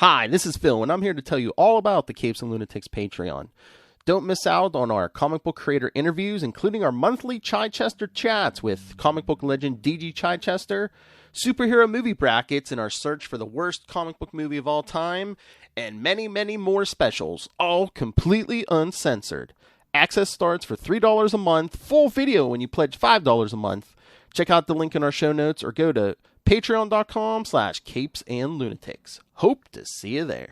Hi, this is Phil, and I'm here to tell you all about the Capes and Lunatics Patreon. Don't miss out on our comic book creator interviews, including our monthly Chichester chats with comic book legend DG Chichester, superhero movie brackets in our search for the worst comic book movie of all time, and many, many more specials, all completely uncensored. Access starts for $3 a month, full video when you pledge $5 a month. Check out the link in our show notes or go to patreon.com/CapesandLunatics. Hope to see you there.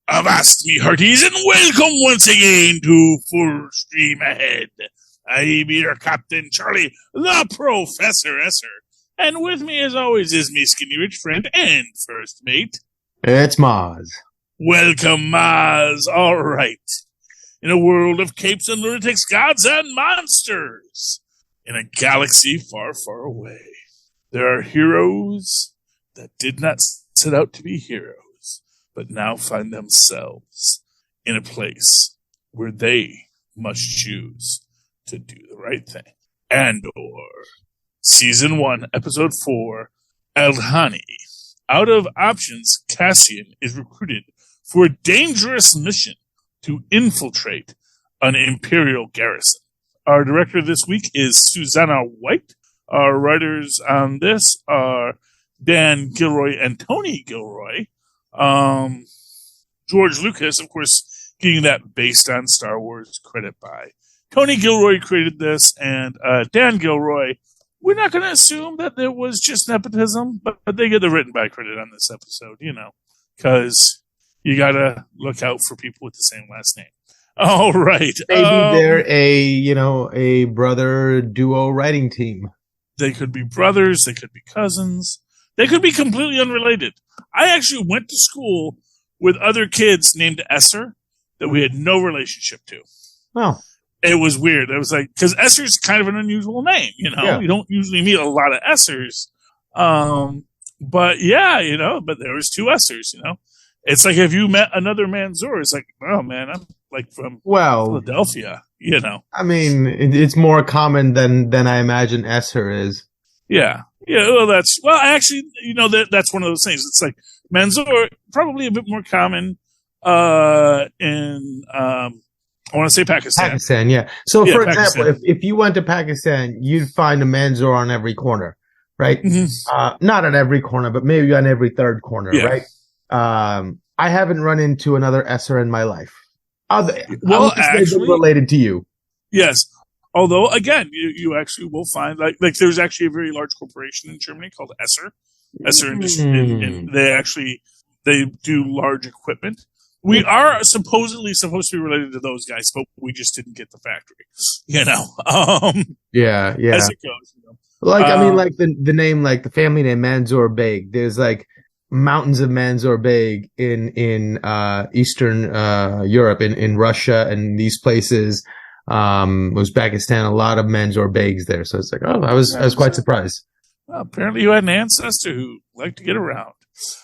Avast me hearties, and welcome once again to Full Stream Ahead. I'm your Captain Charlie, the Professor Esser, and with me as always is me skinny rich friend and first mate. It's Mozz. Welcome, Mozz. All right. In a world of capes and lunatics, gods and monsters, in a galaxy far, far away, there are heroes that did not set out to be heroes, but now find themselves in a place where they must choose to do the right thing. Andor, Season 1, Episode 4, Aldhani. Out of options, Cassian is recruited for a dangerous mission to infiltrate an Imperial garrison. Our director this week is Susanna White. Our writers on this are Dan Gilroy and Tony Gilroy. George Lucas, of course, getting that based on Star Wars credit by Tony Gilroy created this, and Dan Gilroy, we're not going to assume that there was just nepotism, but they get the written by credit on this episode, because you got to look out for people with the same last name. All right. Maybe they're a brother duo writing team. They could be brothers. They could be cousins. They could be completely unrelated. I actually went to school with other kids named Esser that we had no relationship to. Oh. It was weird. It was like, because Esser's kind of an unusual name, Yeah. You don't usually meet a lot of Essers. But but there was two Essers, It's like if you met another Manzor, it's like, oh man, I'm like from Philadelphia, I mean, it's more common than I imagine Esser is. Yeah. Yeah, that's one of those things. It's like Manzor, probably a bit more common in I want to say Pakistan. Pakistan, yeah. So, for Pakistan. example, if you went to Pakistan, you'd find a Manzor on every corner, right? Mm-hmm. Not on every corner, but maybe on every third corner, right? I haven't run into another Esser in my life. Actually, related to you. Yes. Although, again, you actually will find, like there's actually a very large corporation in Germany called Esser. Esser Industries, and they do large equipment. We are supposedly supposed to be related to those guys, but we just didn't get the factory, Yeah. As it goes, the name, like the family name Manzor Beg. There's like mountains of Manzor Beg in Eastern Europe, in Russia, and these places. Uzbekistan, a lot of Manzor Begs there. So it's like, I was quite surprised. Well, apparently you had an ancestor who liked to get around.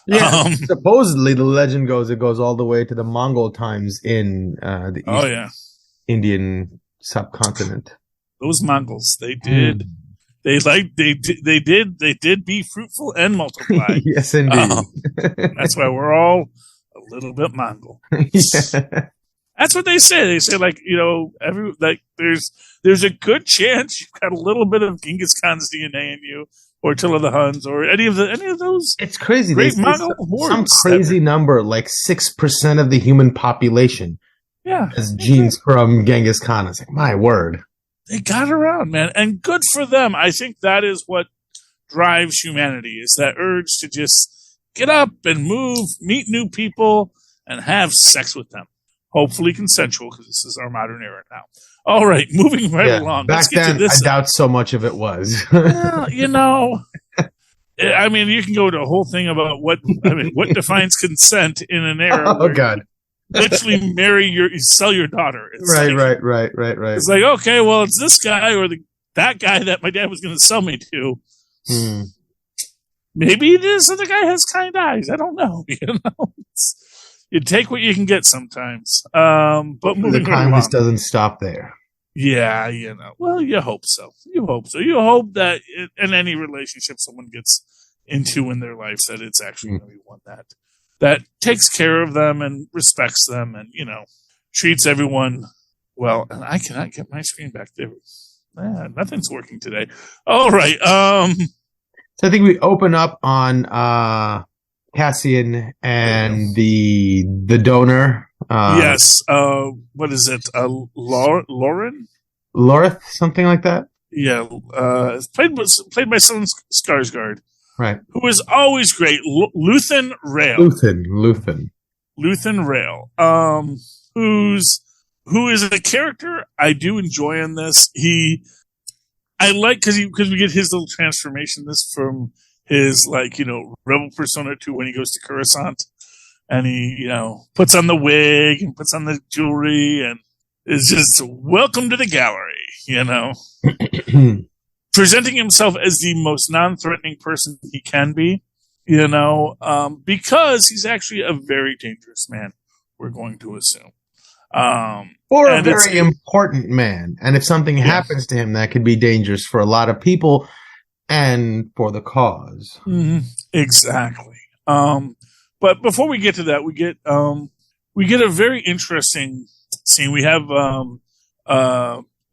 Yeah, supposedly the legend goes, it goes all the way to the Mongol times in the Indian subcontinent. Those Mongols, they did. They did be fruitful and multiply. Yes, indeed. That's why we're all a little bit Mongol. Yeah. That's what they say. They say, there's a good chance you've got a little bit of Genghis Khan's DNA in you, or Attila the Huns, or any of those. It's crazy. Great Mongol hordes. Some crazy number, like 6% of the human population. Yeah, has genes from Genghis Khan. It's like, my word. They got around, man, and good for them. I think that is what drives humanity: is that urge to just get up and move, meet new people, and have sex with them. Hopefully consensual, because this is our modern era now. All right, moving right along. Back Let's get then, to this. I doubt so much of it was. Well, I mean, you can go to a whole thing about what defines consent in an era. Oh God! Literally sell your daughter. It's Right. It's like, okay, well, it's this guy or that guy that my dad was going to sell me to. Maybe this other guy has kind eyes. I don't know. You take what you can get sometimes. But The kindness doesn't stop there. Yeah, Well, you hope so. You hope that in any relationship someone gets into in their life, that it's actually going to be one that takes care of them and respects them and, treats everyone well. And I cannot get my screen back there. Nothing's working today. All right. So I think we open up on Cassian and the donor. Yes. What is it? Lauren? Lorith, something like that. Yeah. It's played by Stellan Skarsgård, right? Who is always great. Luthen Rail. Luthen Rail. Who is a character I do enjoy in this. I like because we get his little transformation. This from his rebel persona to when he goes to Coruscant. And he, puts on the wig and puts on the jewelry and is just welcome to the gallery, presenting himself as the most non-threatening person he can be, because he's actually a very dangerous man, we're going to assume. Or a very important man. And if something happens to him, that could be dangerous for a lot of people and for the cause. Mm-hmm. Exactly. But before we get to that, we get a very interesting scene. We have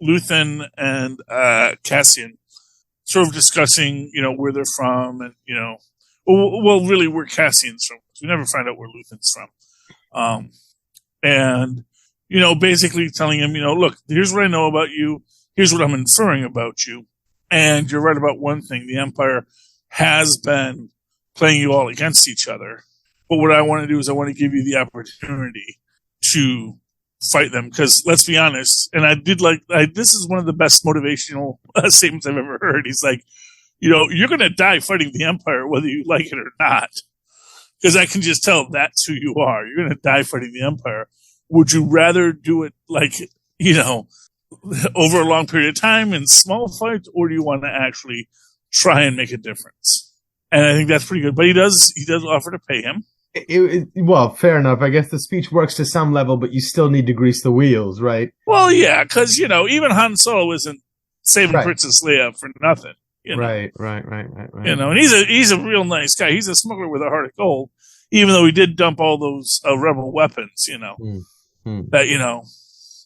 Luthen and Cassian sort of discussing, where they're from, and really where Cassian's from. We never find out where Luthen's from, and basically telling him, look, here's what I know about you. Here's what I'm inferring about you, and you're right about one thing: the Empire has been playing you all against each other. But what I want to do is I want to give you the opportunity to fight them. Because let's be honest, and this is one of the best motivational statements I've ever heard. He's like, you're going to die fighting the Empire, whether you like it or not. Because I can just tell that's who you are. You're going to die fighting the Empire. Would you rather do it over a long period of time in small fights, or do you want to actually try and make a difference? And I think that's pretty good. But he does offer to pay him. Well, fair enough. I guess the speech works to some level, but you still need to grease the wheels, right? Well, yeah, because, even Han Solo isn't saving Princess Leia for nothing. Right. And he's a real nice guy. He's a smuggler with a heart of gold, even though he did dump all those rebel weapons, that,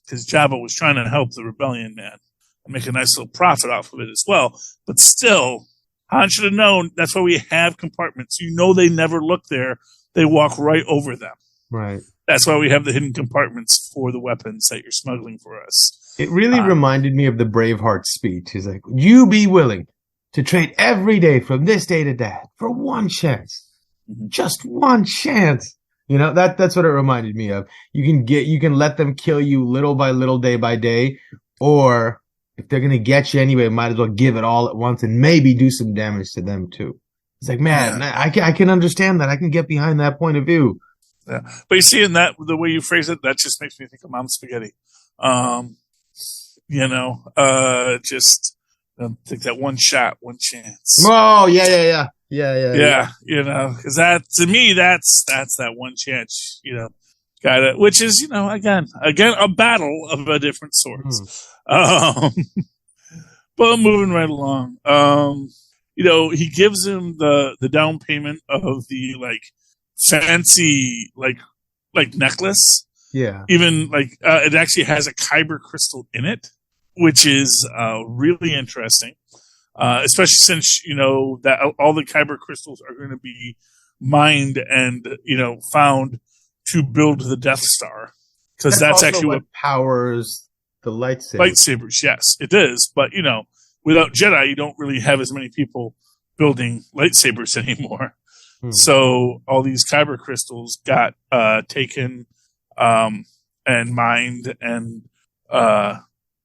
because Jabba was trying to help the rebellion, man, and make a nice little profit off of it as well. But still, Han should have known. That's why we have compartments. They never look there. They walk right over them. Right. That's why we have the hidden compartments for the weapons that you're smuggling for us. It really reminded me of the Braveheart speech. He's like, would you be willing to trade every day from this day to that for one chance? Mm-hmm. Just one chance. That's what it reminded me of. You can let them kill you little by little, day by day, or if they're going to get you anyway, might as well give it all at once and maybe do some damage to them too. It's like, man, I can understand that. I can get behind that point of view. Yeah. But you see, in that, the way you phrase it, that just makes me think of Mom Spaghetti. Just take that one shot, one chance. Oh, yeah. Because that, to me, that's that one chance, which is, again, a battle of a different sorts. But moving right along, he gives him the down payment of the fancy necklace. Yeah. Even it actually has a kyber crystal in it, which is really interesting. Especially since that all the kyber crystals are going to be mined and found to build the Death Star, because that's actually what powers the lightsabers. Lightsabers, yes, it is. But without Jedi, you don't really have as many people building lightsabers anymore. So all these kyber crystals got taken and and mined and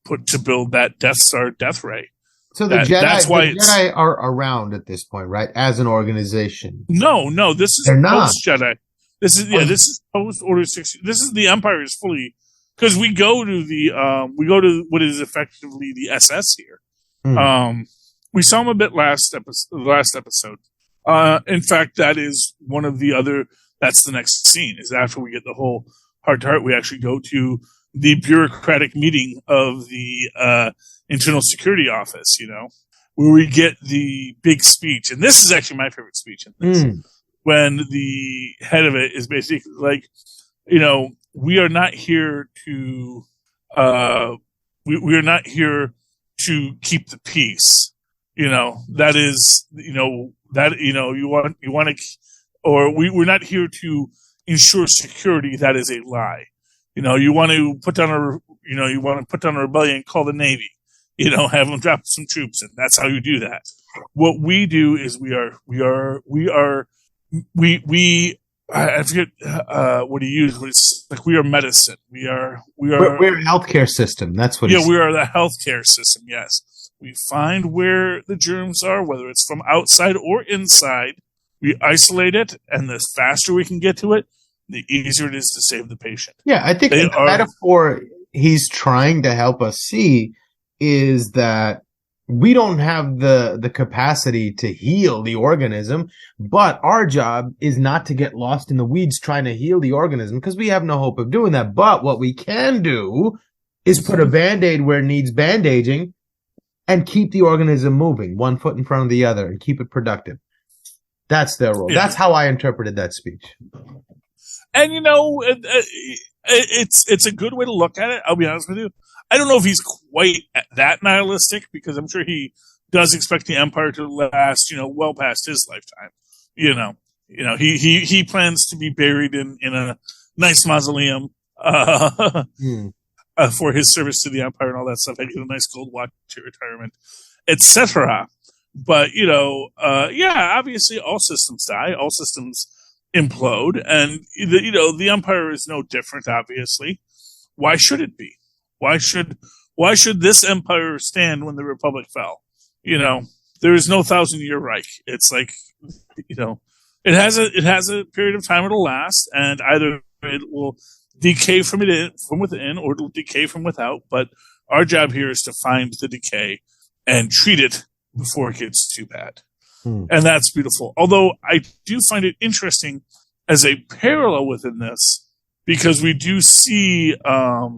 put to build that Death Star death ray. So the Jedi are around at this point, right? As an organization. No, this is post Jedi. This is post Order 60. This is the Empire is fully, because we go to what is effectively the SS here. We saw him a bit last episode. In fact, that is one of the other. That's the next scene. Is after we get the whole heart to heart, we actually go to the bureaucratic meeting of the Internal Security Office. Where we get the big speech, and this is actually my favorite speech in this. When the head of it is basically like, we are not here to, we are not here to keep the peace. That is, you want to, or we're not here to ensure security. That is a lie. You want to put down a rebellion, call the Navy, have them drop some troops, and that's how you do that. What we do is I forget what he used, but it's like we are medicine. We're a healthcare system. That's what. Yeah, we are the healthcare system. Yes, we find where the germs are, whether it's from outside or inside. We isolate it, and the faster we can get to it, the easier it is to save the patient. Yeah, I think the metaphor he's trying to help us see is that we don't have the capacity to heal the organism, but our job is not to get lost in the weeds trying to heal the organism because we have no hope of doing that. But what we can do is put a Band-Aid where it needs bandaging and keep the organism moving, one foot in front of the other, and keep it productive. That's their role. Yeah. That's how I interpreted that speech. And, it's a good way to look at it. I'll be honest with you. I don't know if he's quite that nihilistic because I'm sure he does expect the Empire to last, well past his lifetime. He plans to be buried in a nice mausoleum for his service to the Empire and all that stuff. I get a nice gold watch at retirement, etc. But obviously all systems die, all systems implode, and the Empire is no different. Obviously, why should it be? Why should this empire stand when the Republic fell? There is no 1,000-year Reich. It's like, it has a period of time it'll last, and either it will decay from within, or it'll decay from without. But our job here is to find the decay and treat it before it gets too bad. And that's beautiful. Although I do find it interesting as a parallel within this, because we do see our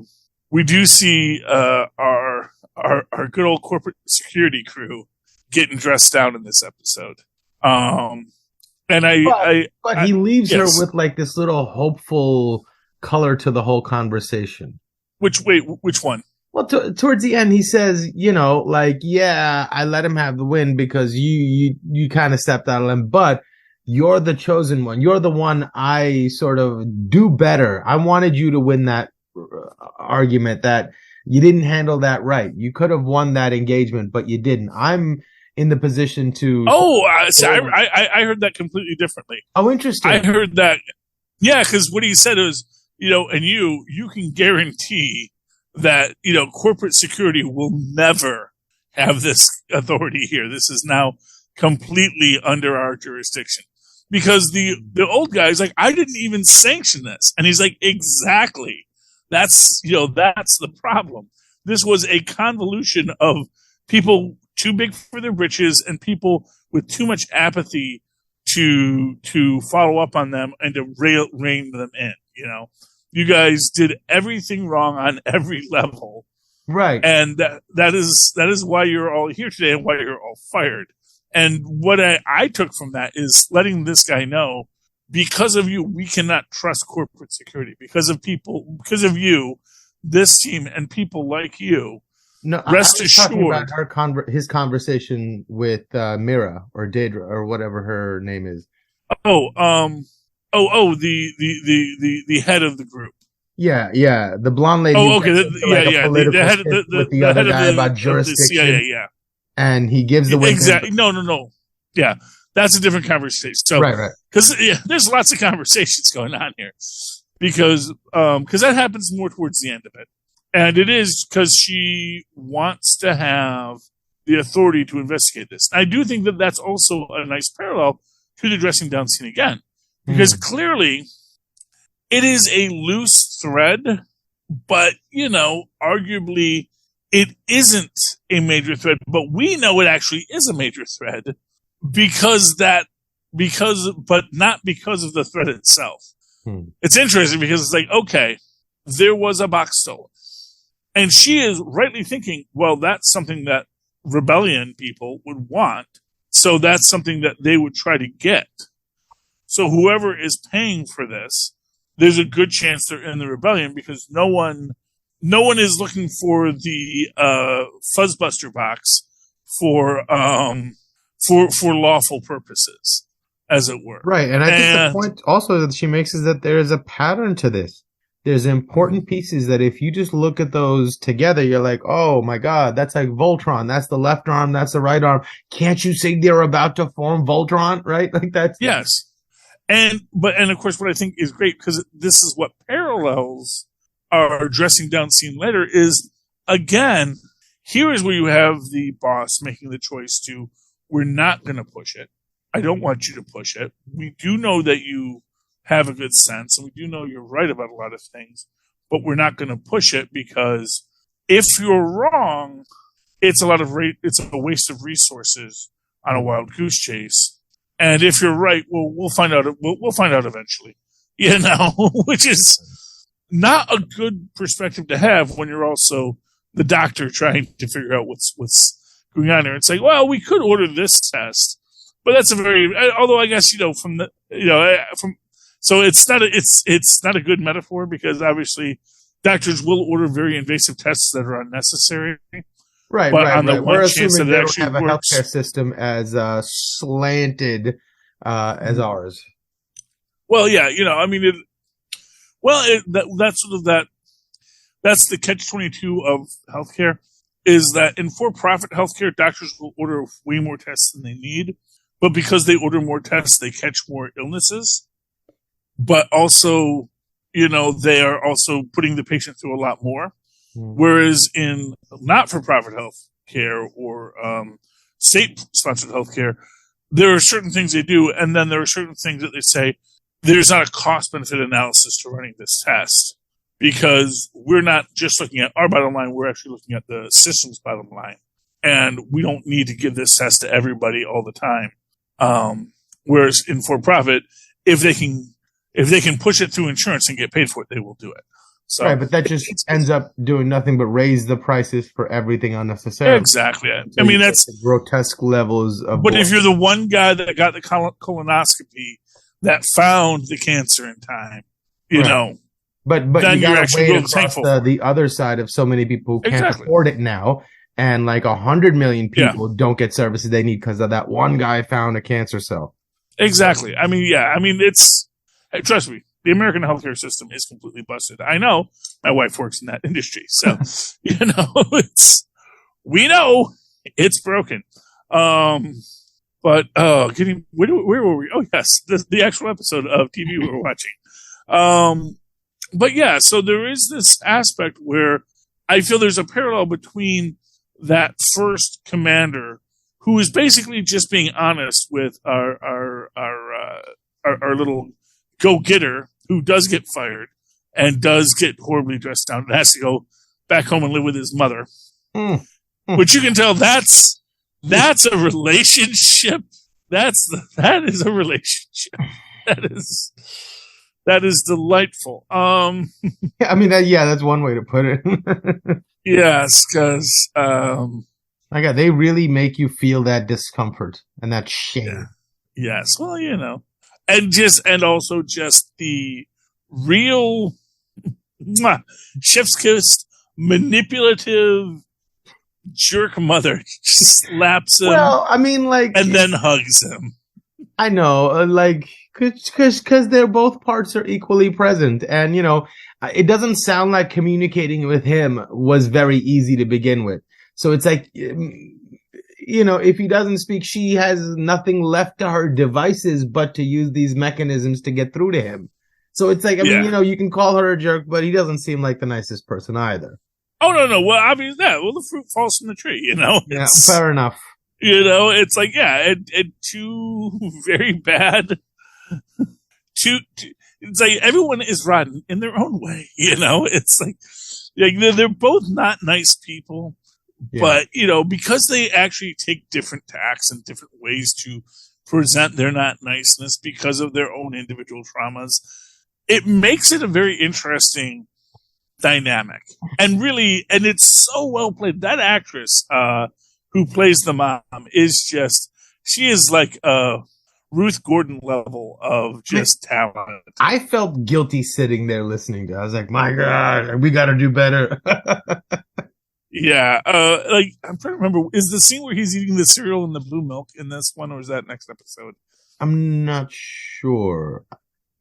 good old corporate security crew getting dressed down in this episode. But he leaves her with like this little hopeful color to the whole conversation. Which one? Well, towards the end, he says, I let him have the win because you kind of stepped out of him, but you're the chosen one. You're the one I sort of do better. I wanted you to win that argument that you didn't handle that right. You could have won that engagement, but you didn't. I'm in the position to. I heard that completely differently. Oh, interesting. I heard that. Yeah, because what he said is, and you can guarantee that, corporate security will never have this authority here. This is now completely under our jurisdiction. Because the old guy's like, I didn't even sanction this. And he's like, exactly. That's the problem. This was a convolution of people too big for their britches and people with too much apathy to follow up on them and to rein them in, You guys did everything wrong on every level. Right. And that is why you're all here today and why you're all fired. And what I took from that is letting this guy know, because of you, we cannot trust corporate security. Because of you, this team and people like you. No, rest assured. Talking about his conversation with Mira or Daedra or whatever her name is. The head of the group. Yeah, the blonde lady. Oh, okay. The head with the other guy about jurisdiction. Yeah. And he gives the exactly. No. Yeah, that's a different conversation. So, right. Because there's lots of conversations going on here. because that happens more towards the end of it. And it is because she wants to have the authority to investigate this. I do think that that's also a nice parallel to the dressing down scene again, because clearly it is a loose thread, but, arguably it isn't a major thread, but we know it actually is a major thread but not because of the thread itself. It's interesting because it's like, okay, there was a box stolen. And she is rightly thinking, well, that's something that rebellion people would want. So that's something that they would try to get. So whoever is paying for this, there's a good chance they're in the rebellion, because no one is looking for the Fuzzbuster box for lawful purposes, as it were. Right, and I think the point also that she makes is that there is a pattern to this. There's important pieces that if you just look at those together, you're like, oh my God, that's like Voltron. That's the left arm. That's the right arm. Can't you see they're about to form Voltron? Right? Like that's. Yes. And of course, what I think is great, because this is what parallels our dressing down scene later, is, again, here is where you have the boss making the choice to, we're not going to push it. I don't want you to push it. We do know that you have a good sense, and we do know you're right about a lot of things, but we're not going to push it, because if you're wrong, it's a waste of resources on a wild goose chase. And if you're right, well, we'll find out. We'll find out eventually, which is not a good perspective to have when you're also the doctor trying to figure out what's going on there. It's like, well, we could order this test, but that's although I guess, so it's not a good metaphor, because obviously doctors will order very invasive tests that are unnecessary. Right, but right, on the right. one We're chance assuming that they it don't have a works, healthcare system as slanted as ours. Well, yeah, that's sort of that's the catch-22 of healthcare, is that in for-profit healthcare, doctors will order way more tests than they need, but because they order more tests, they catch more illnesses. But also, they are also putting the patient through a lot more. Whereas in not-for-profit healthcare or state-sponsored healthcare, there are certain things they do, and then there are certain things that they say, there's not a cost-benefit analysis to running this test, because we're not just looking at our bottom line, we're actually looking at the system's bottom line. And we don't need to give this test to everybody all the time. Whereas in for-profit, if they can push it through insurance and get paid for it, they will do it. So, right, but that just ends up doing nothing but raise the prices for everything unnecessarily. Exactly. So I mean, that's grotesque levels of. But if you're the one guy that got the colonoscopy that found the cancer in time, But then you you're got to actually wait really across thankful. the other side of so many people who can't Exactly. afford it now, and like 100 million people don't get services they need because of that one guy found a cancer cell. Exactly. I mean, it's trust me. The American healthcare system is completely busted. I know. My wife works in that industry. So, we know it's broken. But, where were we? Oh, yes. The actual episode of TV we were watching. But yeah, so there is this aspect where I feel there's a parallel between that first commander, who is basically just being honest with our little go-getter, who does get fired and does get horribly dressed down and has to go back home and live with his mother. Which you can tell that's a relationship. That is a relationship. That is delightful. I mean, that's one way to put it. Yes, because my God, they really make you feel that discomfort and that shame. Yeah. Yes, well, and also just the real chef's kiss, manipulative jerk mother slaps him. Well, I mean, and then hugs him. I know, because they're both parts are equally present, and it doesn't sound like communicating with him was very easy to begin with. So it's like, if he doesn't speak, she has nothing left to her devices but to use these mechanisms to get through to him. So it's like, I mean, you can call her a jerk, but he doesn't seem like the nicest person either. Oh, no. Well, obviously, the fruit falls from the tree, Yeah, fair enough. It's like, and two very bad, it's like everyone is rotten in their own way, It's like they're both not nice people, but, because they actually take different tacks and different ways to present their not niceness because of their own individual traumas, it makes it a very interesting dynamic. And it's so well played. That actress who plays the mom she is like Ruth Gordon level of just talent. I felt guilty sitting there listening to her. I was like, my God, we got to do better. Yeah. I'm trying to remember, is the scene where he's eating the cereal and the blue milk in this one, or is that next episode? I'm not sure.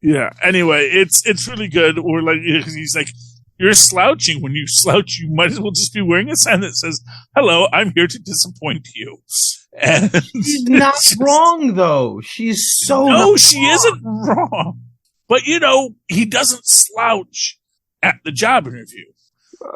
Yeah. Anyway, it's really good. Or he's like, you're slouching. When you slouch, you might as well just be wearing a sign that says, hello, I'm here to disappoint you. And she's not wrong, though. She's so No, she isn't wrong. But, he doesn't slouch at the job interview.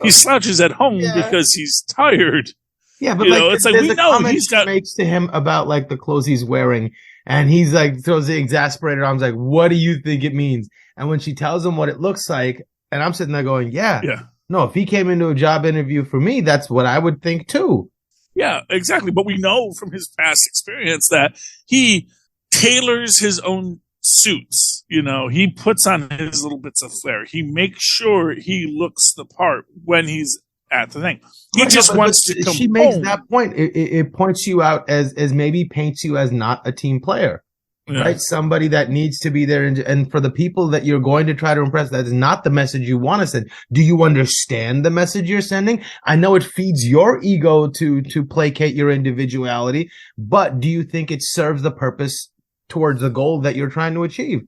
He slouches at home because he's tired. Yeah, but it's like we know he's got makes to him about the clothes he's wearing, and he's like throws the exasperated arms like, "What do you think it means?" And when she tells him what it looks like, and I'm sitting there going, "Yeah, no, if he came into a job interview for me, that's what I would think too." Yeah, exactly. But we know from his past experience that he tailors his own suits. He puts on his little bits of flair. He makes sure he looks the part when he's at the thing. He just wants to come She makes that point. It points you out as maybe paints you as not a team player, right? Somebody that needs to be there. And for the people that you're going to try to impress, that is not the message you want to send. Do you understand the message you're sending? I know it feeds your ego to placate your individuality, but do you think it serves the purpose towards the goal that you're trying to achieve?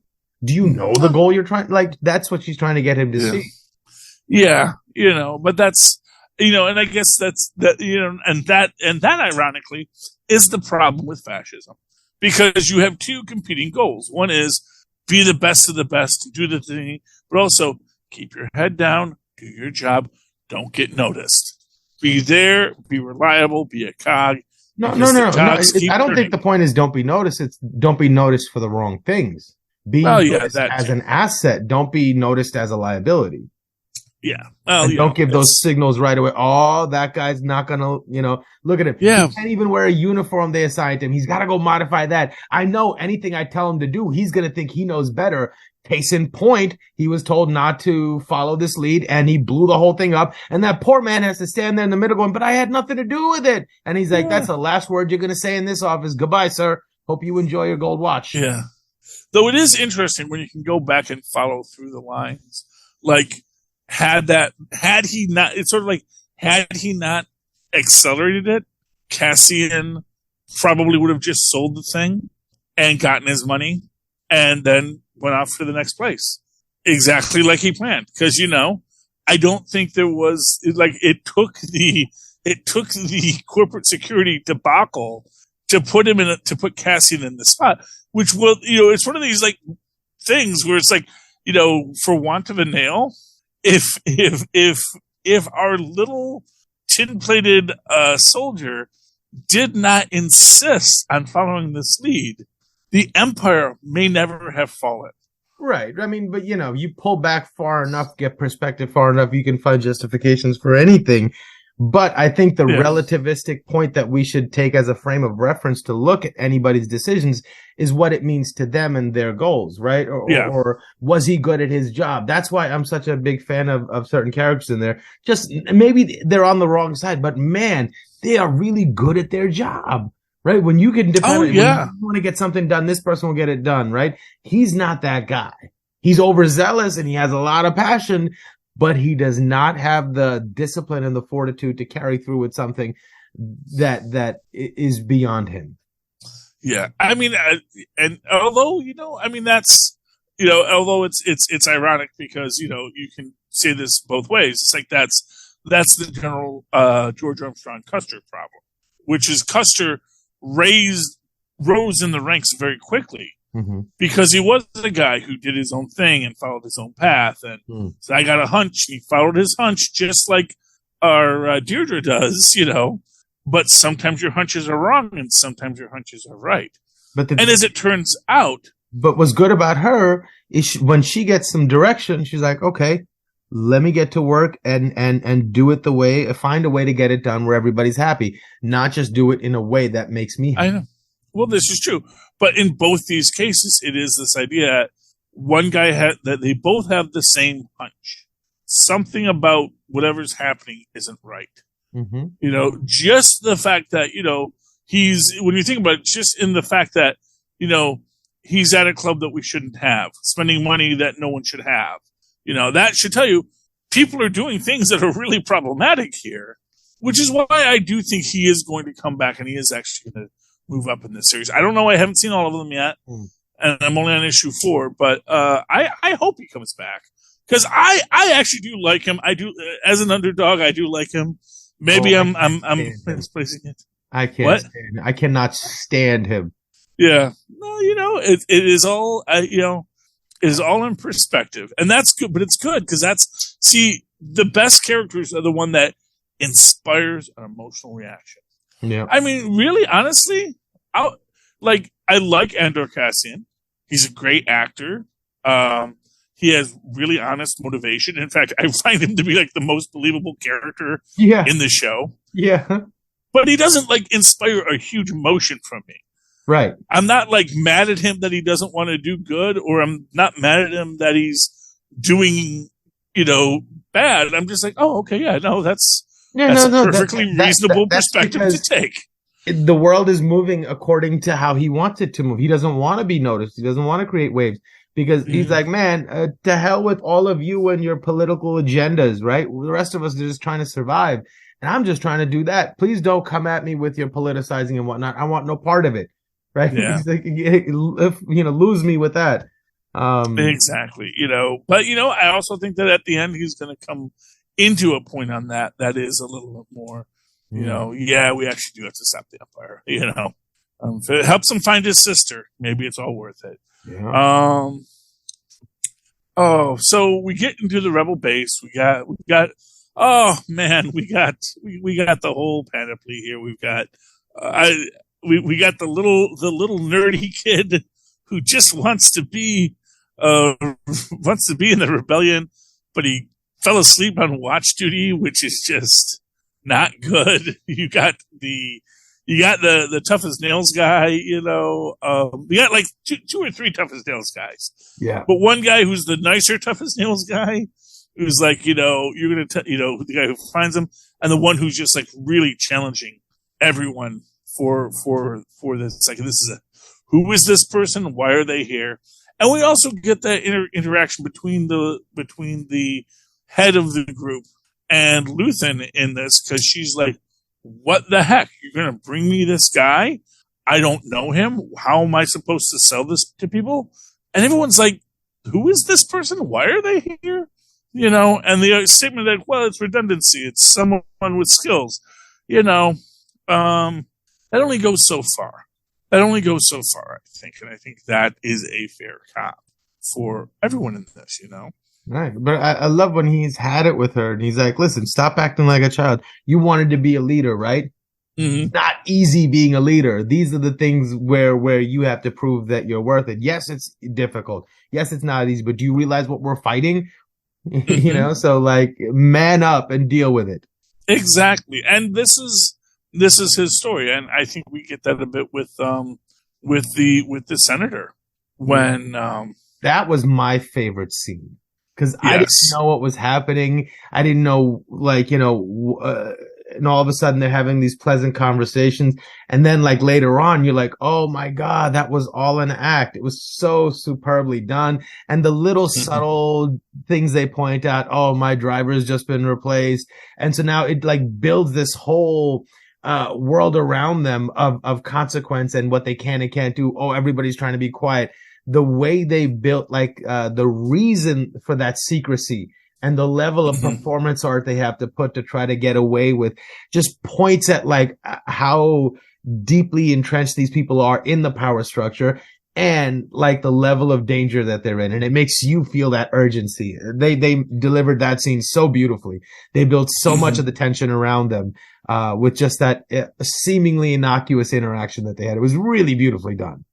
Do you know the goal you're trying? That's what she's trying to get him to see. Yeah, but that's, and I guess that's that, and that ironically is the problem with fascism, because you have two competing goals. One is be the best of the best, do the thing, but also keep your head down, do your job, don't get noticed. Be there, be reliable, be a cog. No. I don't think the point is don't be noticed. It's don't be noticed for the wrong things. Be noticed as an asset. Don't be noticed as a liability. Yeah. Don't give those signals right away. Oh, that guy's not going to, look at him. Yeah. He can't even wear a uniform they assigned him. He's got to go modify that. I know anything I tell him to do, he's going to think he knows better. Case in point, he was told not to follow this lead and he blew the whole thing up. And that poor man has to stand there in the middle going, but I had nothing to do with it. And he's like, that's the last word you're going to say in this office. Goodbye, sir. Hope you enjoy your gold watch. Yeah. Though it is interesting when you can go back and follow through the lines. Had he not accelerated it, Cassian probably would have just sold the thing and gotten his money and then went off to the next place. Exactly like he planned. Because, I don't think there was, it took the corporate security debacle to put Cassian in the spot, which will, it's one of these things where it's for want of a nail, if our little tin-plated soldier did not insist on following this lead, the Empire may never have fallen. Right. I mean, but you pull back far enough, get perspective far enough, you can find justifications for anything. But I think the relativistic point that we should take as a frame of reference to look at anybody's decisions is what it means to them and their goals, right? Or was he good at his job? That's why I'm such a big fan of certain characters in there. Just maybe they're on the wrong side, but man, they are really good at their job, right? When you can depend when you want to get something done, this person will get it done, right? He's not that guy. He's overzealous and he has a lot of passion, but he does not have the discipline and the fortitude to carry through with something that is beyond him. Yeah. I mean, and although, that's, although it's ironic because, you can say this both ways. It's like, that's the general, George Armstrong Custer problem, which is Custer rose in the ranks very quickly because he was a guy who did his own thing and followed his own path. And so I got a hunch, and he followed his hunch just like our Deirdre does, But sometimes your hunches are wrong, and sometimes your hunches are right. And as it turns out, but what's good about her is when she gets some direction, she's like, okay, let me get to work and do it find a way to get it done where everybody's happy, not just do it in a way that makes me happy. I know. Well, this is true. But in both these cases, it is this idea that one guy that they both have the same hunch. Something about whatever's happening isn't right. Just the fact that, when you think about it, just in the fact that, he's at a club that we shouldn't have, spending money that no one should have. That should tell you people are doing things that are really problematic here, which is why I do think he is going to come back and he is actually going to move up in this series. I don't know. I haven't seen all of them yet, and I'm only on issue 4, but I hope he comes back because I actually do like him. I do, as an underdog, I do like him. Maybe I'm misplacing it. I can't. I cannot stand him. Yeah. No, it is all, it is all in perspective. And that's good, but it's good because the best characters are the one that inspires an emotional reaction. Yeah. I mean, really, honestly, I like Andor Cassian. He's a great actor. He has really honest motivation. In fact, I find him to be like the most believable character in the show. Yeah. But he doesn't inspire a huge emotion from me. Right. I'm not mad at him that he doesn't want to do good, or I'm not mad at him that he's doing, bad. I'm just like, oh, okay, yeah, no, that's a perfectly reasonable perspective to take. The world is moving according to how he wants it to move. He doesn't want to be noticed. He doesn't want to create waves because he's like, man, to hell with all of you and your political agendas, right? The rest of us are just trying to survive. And I'm just trying to do that. Please don't come at me with your politicizing and whatnot. I want no part of it. Right? Yeah. He's like, lose me with that. Exactly. But I also think that at the end he's going to come into a point on that is a little bit more, we actually do have to stop the Empire. If it helps him find his sister, maybe it's all worth it. Yeah. So we get into the Rebel base. We got. Oh man, we got the whole panoply here. We've got. We got the little nerdy kid who just wants to be in the rebellion, but he fell asleep on watch duty, which is just not good. You got the tough as nails guy, you got like two or three tough as nails guys. Yeah. But one guy who's the nicer tough as nails guy, who's like, you're going to, the guy who finds him, and the one who's just like really challenging everyone for this. Like, who is this person? Why are they here? And we also get that interaction between the head of the group and Luthen in this, because she's like, what the heck? You're going to bring me this guy? I don't know him. How am I supposed to sell this to people? And everyone's like, who is this person? Why are they here? And the statement that, well, it's redundancy. It's someone with skills. That only goes so far. I think. And I think that is a fair cop for everyone in this, Right. But I love when he's had it with her and he's like, listen, stop acting like a child. You wanted to be a leader, right? Mm-hmm. Not easy being a leader. These are the things where you have to prove that you're worth it. Yes, it's difficult. Yes, it's not easy, but do you realize what we're fighting? Mm-hmm. So like, man up and deal with it. Exactly. And this is his story. And I think we get that a bit with the senator when, that was my favorite scene. Because I didn't know what was happening. I didn't know, and all of a sudden they're having these pleasant conversations. And then, later on, you're like, oh my God, that was all an act. It was so superbly done. And the little subtle things they point out, oh, my driver has just been replaced. And so now it, builds this whole world around them of consequence and what they can and can't do. Oh, everybody's trying to be quiet. The way they built the reason for that secrecy and the level of performance art they have to put to try to get away with just points at how deeply entrenched these people are in the power structure. and like the level of danger that they're in, and it makes you feel that urgency. They delivered that scene so beautifully. They built so much of the tension around them with just that seemingly innocuous interaction that they had. It was really beautifully done.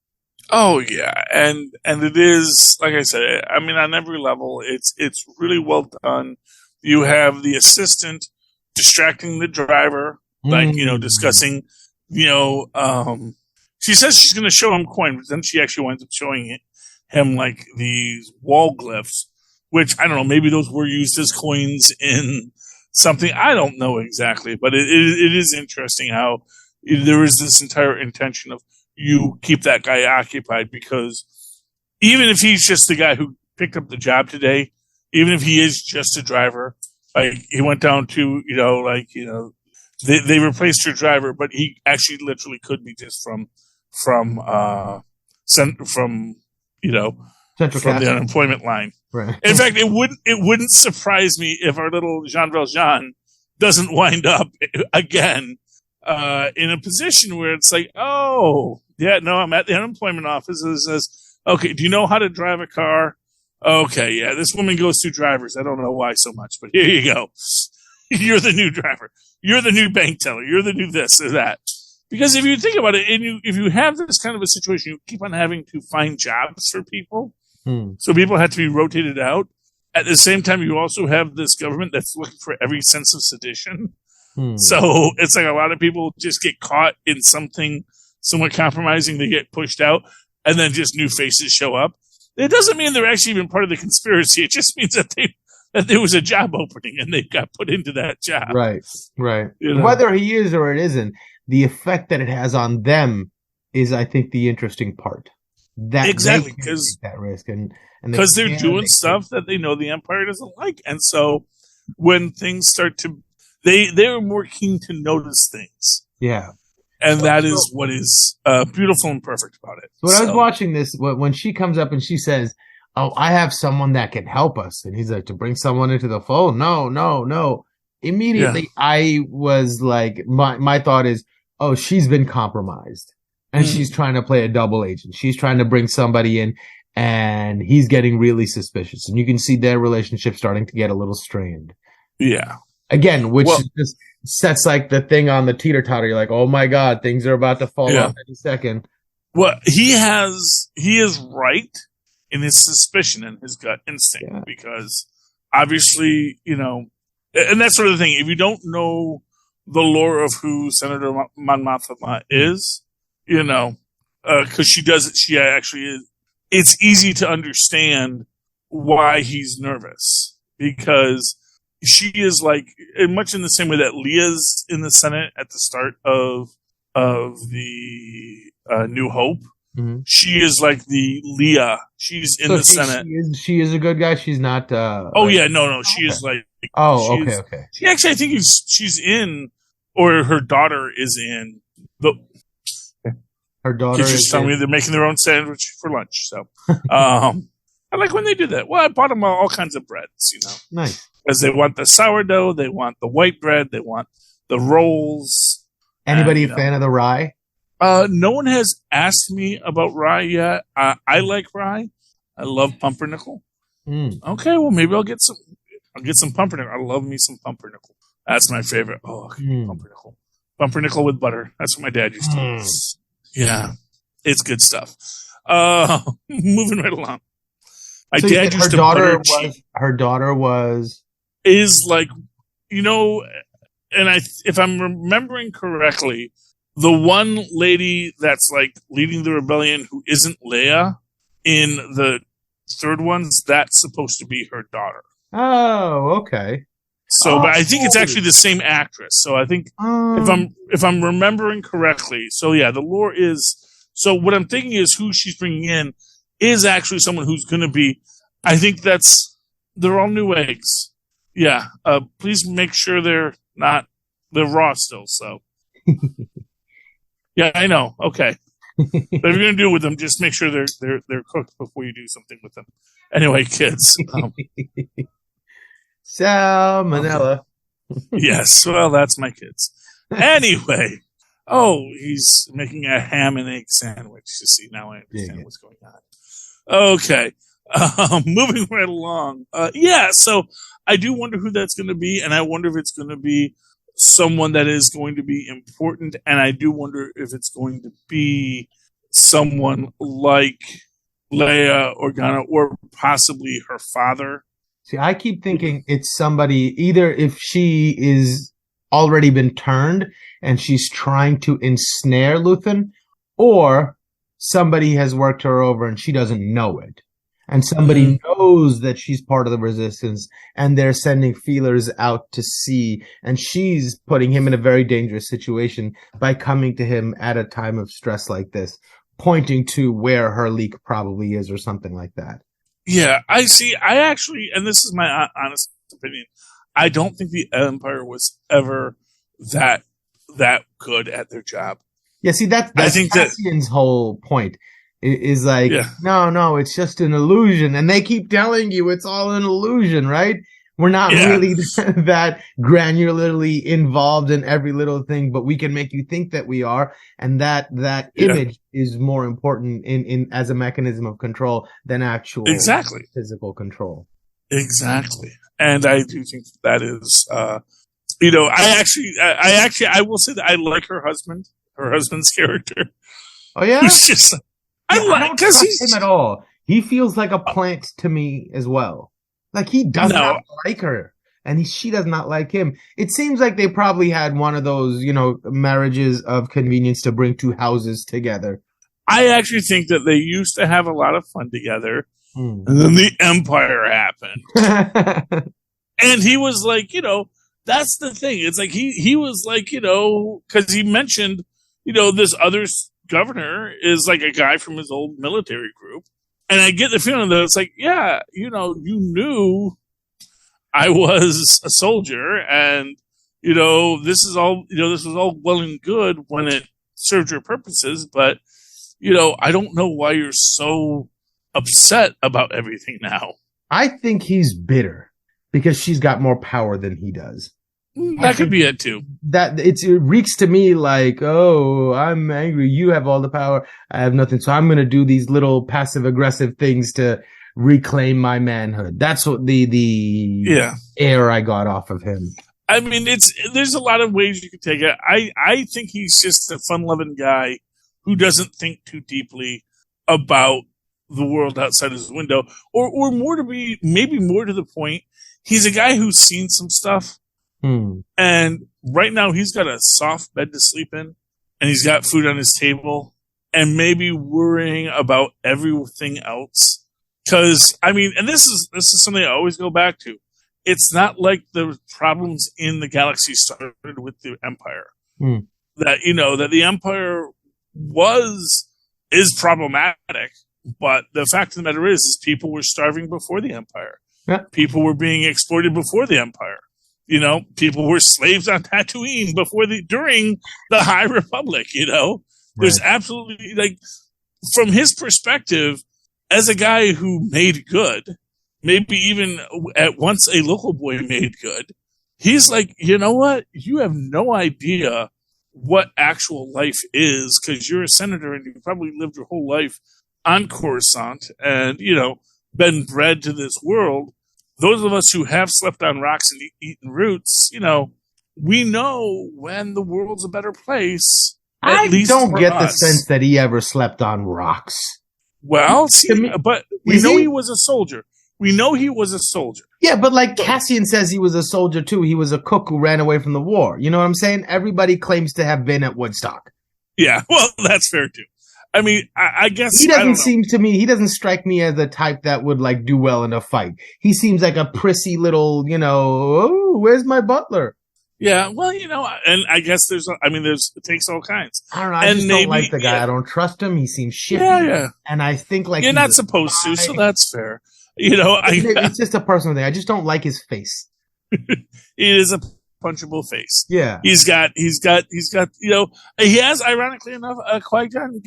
Oh yeah, and it is, like I said, I mean, on every level, it's really well done. You have the assistant distracting the driver, like, discussing, she says she's going to show him coin, but then she actually winds up showing him like these wall glyphs, which I don't know, maybe those were used as coins in something. I don't know exactly, but it is interesting how there is this entire intention of you keep that guy occupied, because even if he's just the guy who picked up the job today, even if he is just a driver, like he went down to, they replaced your driver, but he actually literally could be just from Central from the unemployment line. Right. In fact, it wouldn't surprise me if our little Jean Valjean doesn't wind up again in a position where it's like, oh, yeah, no, I'm at the unemployment office. It says, okay, do you know how to drive a car? Okay, yeah, this woman goes through drivers. I don't know why so much, but here you go. You're the new driver. You're the new bank teller. You're the new this or that. Because if you think about it, and if you have this kind of a situation, you keep on having to find jobs for people. So people have to be rotated out. At the same time, you also have this government that's looking for every sense of sedition. So it's like a lot of people just get caught in something somewhat compromising. They get pushed out, and then just new faces show up. It doesn't mean they're actually even part of the conspiracy. It just means that there was a job opening and they got put into that job. Right. Whether he is or it isn't, the effect that it has on them is, I think, the interesting part. That exactly, because that risk and because they're doing stuff that they know the Empire doesn't like, and so when things start to, they're more keen to notice things. Yeah, and that is what is beautiful and perfect about it. So when I was watching this, when she comes up and she says, "Oh, I have someone that can help us," and he's like, "To bring someone into the fold? No." Immediately, I was like, my thought is, "Oh, she's been compromised." And she's trying to play a double agent. She's trying to bring somebody in, and he's getting really suspicious. And you can see their relationship starting to get a little strained. Yeah. Again, which just sets like the thing on the teeter-totter. You're like, oh my God, things are about to fall off any second. Well, he is right in his suspicion and his gut instinct, because obviously, and that's sort of the thing. If you don't know the lore of who Senator Mon Mothma is, because she actually is, it's easy to understand why he's nervous, because she is like, much in the same way that Leah's in the Senate at the start of the New Hope. Mm-hmm. She is like the Leah. She's in the Senate. She is a good guy. She's not. She is like. Oh, okay. She actually, I think she's in, or her daughter is in the. Her daughter is telling me they're making their own sandwich for lunch. So, I like when they do that. Well, I bought them all kinds of breads, Nice. Because they want the sourdough, they want the white bread, they want the rolls. Anybody a fan of the rye? No one has asked me about rye yet. I like rye. I love pumpernickel. Okay, well, maybe I'll get some pumpernickel. I love me some pumpernickel. That's my favorite. Oh, pumpernickel. Pumpernickel with butter. That's what my dad used to eat. Yeah, it's good stuff. Moving right along. My dad used to butter cheese. Her daughter is like, and if I'm remembering correctly, the one lady that's like leading the rebellion who isn't Leia in the third ones, that's supposed to be her daughter. Oh, okay. So, but I think it's actually the same actress. So I think if I'm remembering correctly, so yeah, the lore is. So what I'm thinking is who she's bringing in is actually someone who's going to be. I think they're all new eggs. Yeah. Please make sure they're raw still. So. Yeah, I know. Okay. But if you're going to do it with them, just make sure they're cooked before you do something with them. Anyway, kids. Salmonella. Yes, well, that's my kids. Anyway, Oh, he's making a ham and egg sandwich. You see, now I understand what's going on. Okay. Moving right along. Yeah, so I do wonder who that's going to be, and I wonder if it's going to be someone that is going to be important, and I do wonder if it's going to be someone like Leia Organa or possibly her father. See, I keep thinking it's somebody, either if she is already been turned and she's trying to ensnare Luthen, or somebody has worked her over and she doesn't know it. And somebody knows that she's part of the resistance and they're sending feelers out to see. And she's putting him in a very dangerous situation by coming to him at a time of stress like this, pointing to where her leak probably is or something like that. Yeah, I see. I actually, and this is my honest opinion, I don't think the Empire was ever that good at their job. Yeah, see, that's I think Cassian's whole point. Is like, no, it's just an illusion. And they keep telling you it's all an illusion, right? We're not really that granularly involved in every little thing, but we can make you think that we are. And that image is more important in as a mechanism of control than actual physical control. Exactly. And I do think that is, I will say that I like her husband's character. Oh, yeah? He's just, I don't trust him at all. He feels like a plant to me as well. Like he does not like her, and she does not like him. It seems like they probably had one of those, marriages of convenience to bring two houses together. I actually think that they used to have a lot of fun together, and then the Empire happened, and he was like, that's the thing. It's like he was like, because he mentioned, this other governor is like a guy from his old military group. And I get the feeling that it's like, you knew I was a soldier and, this was all well and good when it served your purposes. But, I don't know why you're so upset about everything now. I think he's bitter because she's got more power than he does. That could be it too. That it reeks to me like, oh, I'm angry. You have all the power. I have nothing. So I'm going to do these little passive aggressive things to reclaim my manhood. That's what the air I got off of him. I mean, there's a lot of ways you could take it. I think he's just a fun loving guy who doesn't think too deeply about the world outside his window, or more to the point, he's a guy who's seen some stuff. And right now he's got a soft bed to sleep in and he's got food on his table and maybe worrying about everything else. Cause and this is something I always go back to. It's not like the problems in the galaxy started with the Empire. That, that the Empire is problematic, but the fact of the matter is people were starving before the Empire. Yeah. People were being exploited before the Empire. People were slaves on Tatooine during the High Republic, There's absolutely, from his perspective, as a guy who made good, maybe even at once a local boy made good, he's like, you know what? You have no idea what actual life is because you're a senator and you probably lived your whole life on Coruscant and, been bred to this world. Those of us who have slept on rocks and eaten roots, we know when the world's a better place. I don't get the sense that he ever slept on rocks. Well, but we know he was a soldier. We know he was a soldier. Yeah, but like Cassian says he was a soldier too. He was a cook who ran away from the war. You know what I'm saying? Everybody claims to have been at Woodstock. Yeah, well, that's fair too. I guess he he doesn't strike me as the type that would do well in a fight. He seems like a prissy little, oh, where's my butler? Yeah, well, and I guess it takes all kinds. I don't know. I just don't like the guy. I don't trust him. He seems shifty. Yeah. And I think you're not supposed to, so that's fair. It's just a personal thing. I just don't like his face. It is a punchable face. Yeah. He's got, he has, ironically enough, a Qui-Gon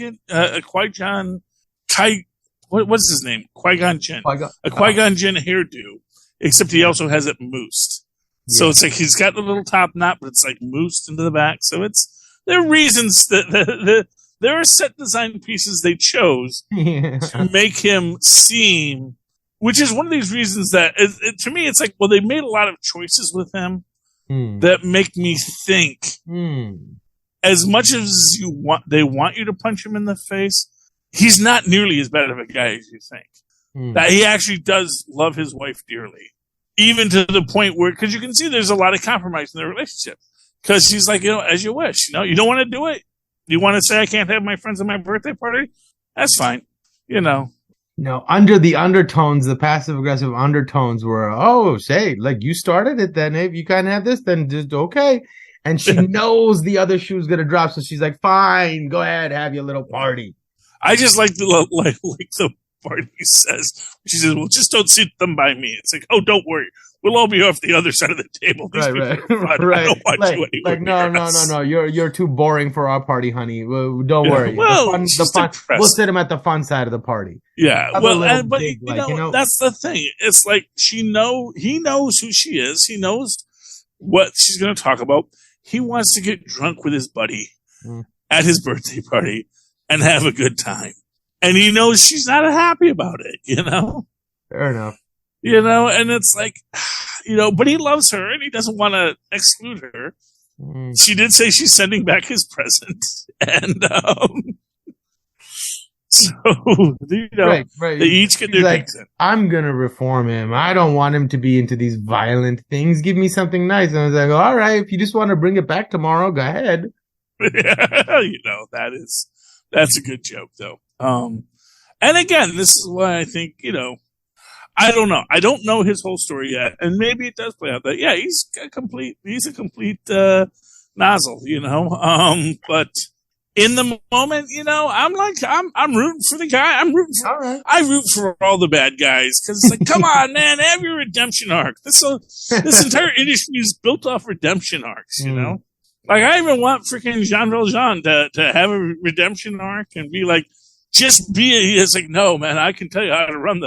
what's his name? Qui-Gon Jinn. A Qui-Gon Jinn hairdo, except he also has it moosed. Yeah. So it's like he's got the little top knot, but it's moosed into the back. So it's there are reasons that there are set design pieces they chose to make him seem, which is one of these reasons that to me it's like, well, they made a lot of choices with him that make me think. As much as they want you to punch him in the face, he's not nearly as bad of a guy as you think. That he actually does love his wife dearly, even to the point where, because you can see there's a lot of compromise in their relationship. Because she's like, as you wish. You don't want to do it. You want to say I can't have my friends at my birthday party? That's fine. No, under the undertones, the passive aggressive undertones were, say, like, you started it, then if you can't have this, then just okay. And she knows the other shoe's gonna drop, so she's like, fine, go ahead, have your little party. I just like the part he says. She says, well, just don't sit them by me. It's like, oh, don't worry. We'll all be off the other side of the table. These right. I don't want you anywhere. No. You're too boring for our party, honey. Well, don't worry. Well, we'll sit him at the fun side of the party. Yeah. But that's the thing. It's like he knows who she is. He knows what she's going to talk about. He wants to get drunk with his buddy at his birthday party and have a good time. And he knows she's not happy about it, Fair enough. And it's like, but he loves her and he doesn't want to exclude her. She did say she's sending back his present. And, so, right. They each get their things in. I'm going to reform him. I don't want him to be into these violent things. Give me something nice. And I was like, all right, if you just want to bring it back tomorrow, go ahead. That's a good joke though. And again, this is why I think, I don't know. I don't know his whole story yet. And maybe it does play out that, yeah, he's a complete nozzle, but in the moment, I'm rooting for the guy. I root for all the bad guys because it's like, come on, man, have your redemption arc. This entire industry is built off redemption arcs, Like, I even want freaking Jean Valjean to have a redemption arc and be like, it's like, no, man, I can tell you how to run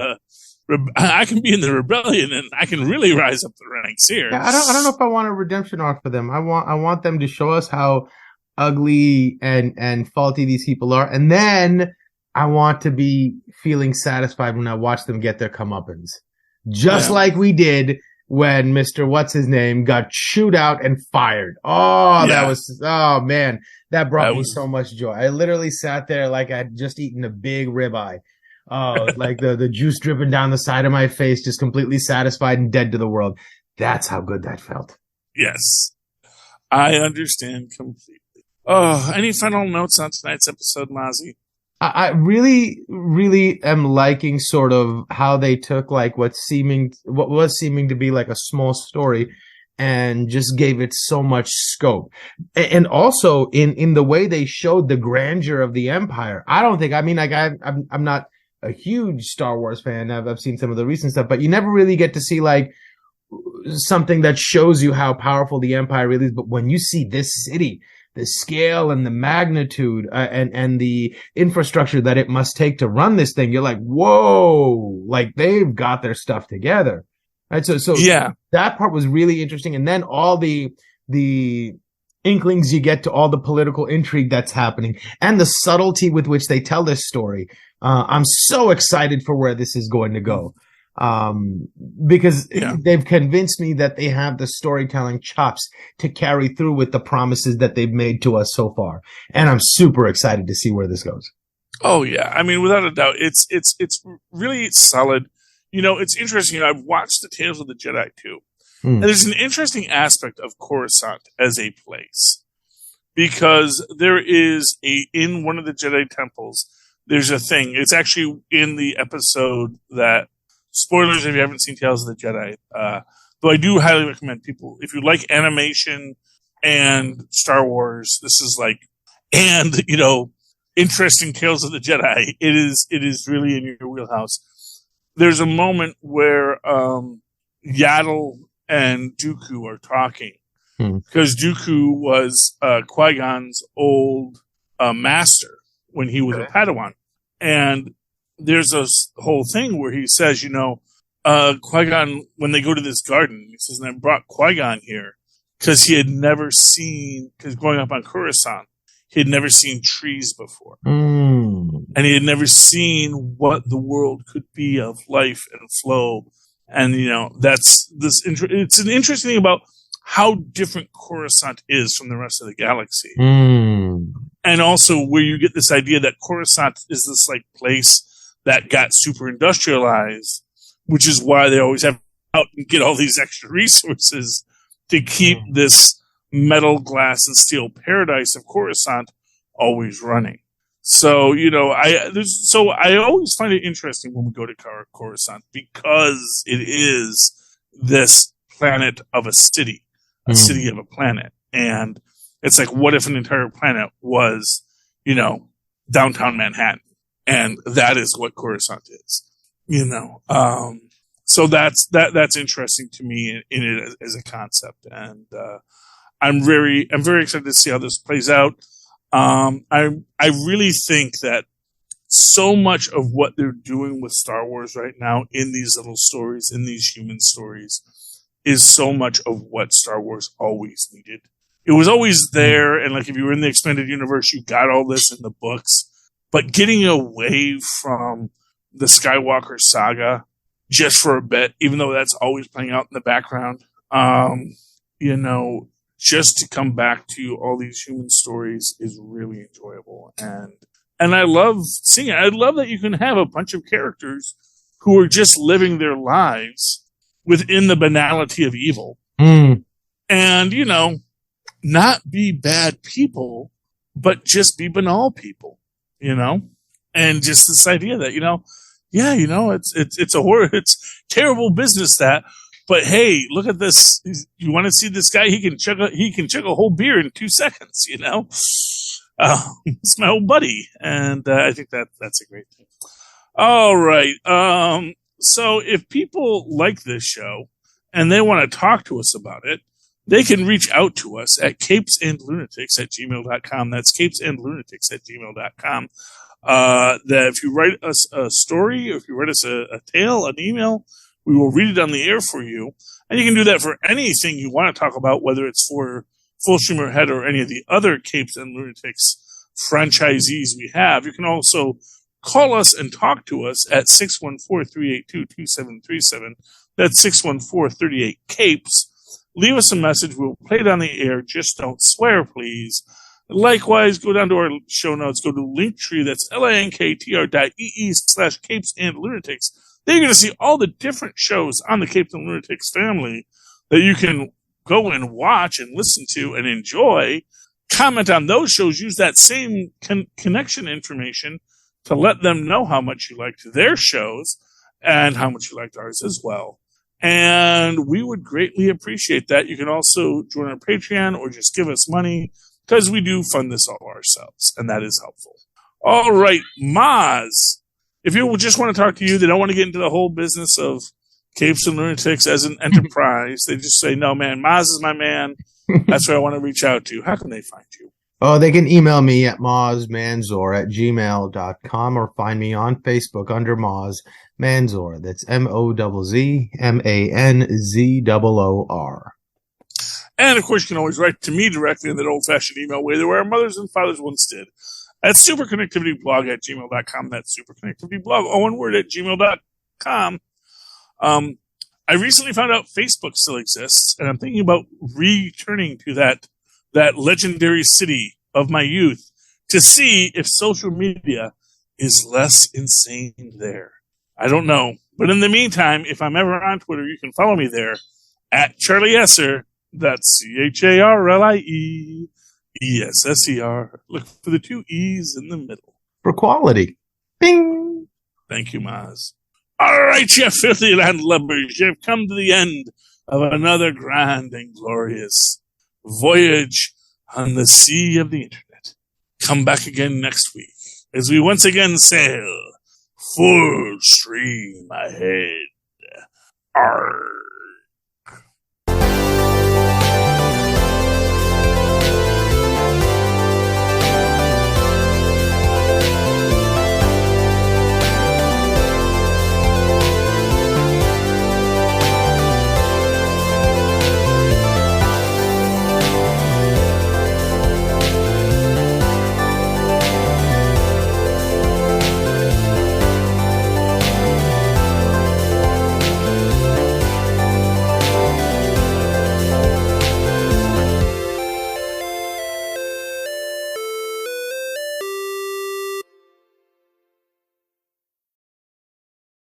I can be in the rebellion and I can really rise up the ranks here. Yeah, I don't know if I want a redemption arc for them. I want them to show us how ugly and faulty these people are. And then I want to be feeling satisfied when I watch them get their comeuppance. Just like we did when Mr. What's-His-Name got chewed out and fired. Man, that brought me so much joy. I literally sat there like I'd just eaten a big ribeye. Like the juice dripping down the side of my face, just completely satisfied and dead to the world. That's how good that felt. Yes. I understand completely. Oh, any final notes on tonight's episode, Mozzie? I really, really am liking sort of how they took like what was seeming to be like a small story and just gave it so much scope. And also in the way they showed the grandeur of the Empire. I'm not a huge Star Wars fan. I've seen some of the recent stuff, but you never really get to see like something that shows you how powerful the Empire really is. But when you see this city, the scale and the magnitude and the infrastructure that it must take to run this thing, you're like, whoa, like they've got their stuff together. Right. So yeah, that part was really interesting. And then all the inklings you get to all the political intrigue that's happening and the subtlety with which they tell this story. I'm so excited for where this is going to go. Because they've convinced me that they have the storytelling chops to carry through with the promises that they've made to us so far. And I'm super excited to see where this goes. Oh yeah. I mean, without a doubt, it's really solid. It's interesting. I've watched the Tales of the Jedi too. And there's an interesting aspect of Coruscant as a place because there is in one of the Jedi temples, there's a thing. It's actually in the episode that, spoilers if you haven't seen Tales of the Jedi. Though I do highly recommend people, if you like animation and Star Wars, this is like, and, interesting Tales of the Jedi, it is really in your wheelhouse. There's a moment where Yaddle and Dooku are talking because Dooku was Qui-Gon's old master when he was a Padawan. And there's a whole thing where he says, Qui-Gon, when they go to this garden, he says, and I brought Qui-Gon here because he had never seen, because growing up on Coruscant, he had never seen trees before. Mm. And he had never seen what the world could be of life and flow. And, that's it's an interesting thing about how different Coruscant is from the rest of the galaxy. Mm. And also where you get this idea that Coruscant is this like place that got super industrialized, which is why they always have out and get all these extra resources to keep this metal, glass, and steel paradise of Coruscant always running. So, I always find it interesting when we go to Coruscant because it is this planet of a city of a planet. And it's like, what if an entire planet was, downtown Manhattan? And that is what Coruscant is, So that's interesting to me in it as a concept. And, I'm very excited to see how this plays out. I really think that so much of what they're doing with Star Wars right now in these little stories, in these human stories, is so much of what Star Wars always needed. It was always there, and like if you were in the expanded universe, you got all this in the books. But getting away from the Skywalker saga just for a bit, even though that's always playing out in the background, just to come back to all these human stories is really enjoyable. And I love seeing it. I love that you can have a bunch of characters who are just living their lives within the banality of evil. Mm. And, not be bad people, but just be banal people, and just this idea that, it's terrible business but hey, look at this. You want to see this guy? He can chug a whole beer in 2 seconds, it's my old buddy. And, I think that's a great thing. All right. So if people like this show and they want to talk to us about it, they can reach out to us at CapesandLunatics@gmail.com. That's CapesandLunatics@gmail.com. That if you write us a story, or if you write us a tale, an email, we will read it on the air for you. And you can do that for anything you want to talk about, whether it's for Full Streamer Head or any of the other Capes and Lunatics franchisees we have. You can also call us and talk to us at 614-382-2737. That's 614-38-CAPES. Leave us a message. We'll play it on the air. Just don't swear, please. Likewise, go down to our show notes. Go to Linktree. That's linktr.ee/Capes and Lunatics. There you're going to see all the different shows on the Capes and Lunatics family that you can go and watch and listen to and enjoy. Comment on those shows. Use that same connection information to let them know how much you liked their shows and how much you liked ours as well. And we would greatly appreciate that. You can also join our Patreon or just give us money because we do fund this all ourselves, and that is helpful. All right, Mozz. If you just want to talk to you, they don't want to get into the whole business of Capes and Lunatics as an enterprise. They just say, no, man, Mozz is my man. That's where I want to reach out to. How can they find you? Oh, they can email me at mozzmanzor@gmail.com or find me on Facebook under Mozz Manzor. That's MOZZMANZOOR. And, of course, you can always write to me directly in that old-fashioned email way that our mothers and fathers once did. At superconnectivityblog@gmail.com. That's superconnectivityblog, all one word, @gmail.com. I recently found out Facebook still exists, and I'm thinking about returning to that legendary city of my youth to see if social media is less insane there. I don't know. But in the meantime, if I'm ever on Twitter, you can follow me there at Charlie Esser. That's CharlieEsser. Look for the 2 E's in the middle. For quality. Bing! Thank you, Mozz. All right, you filthy landlubbers. You've come to the end of another grand and glorious voyage on the sea of the internet. Come back again next week as we once again sail full stream ahead. Arr.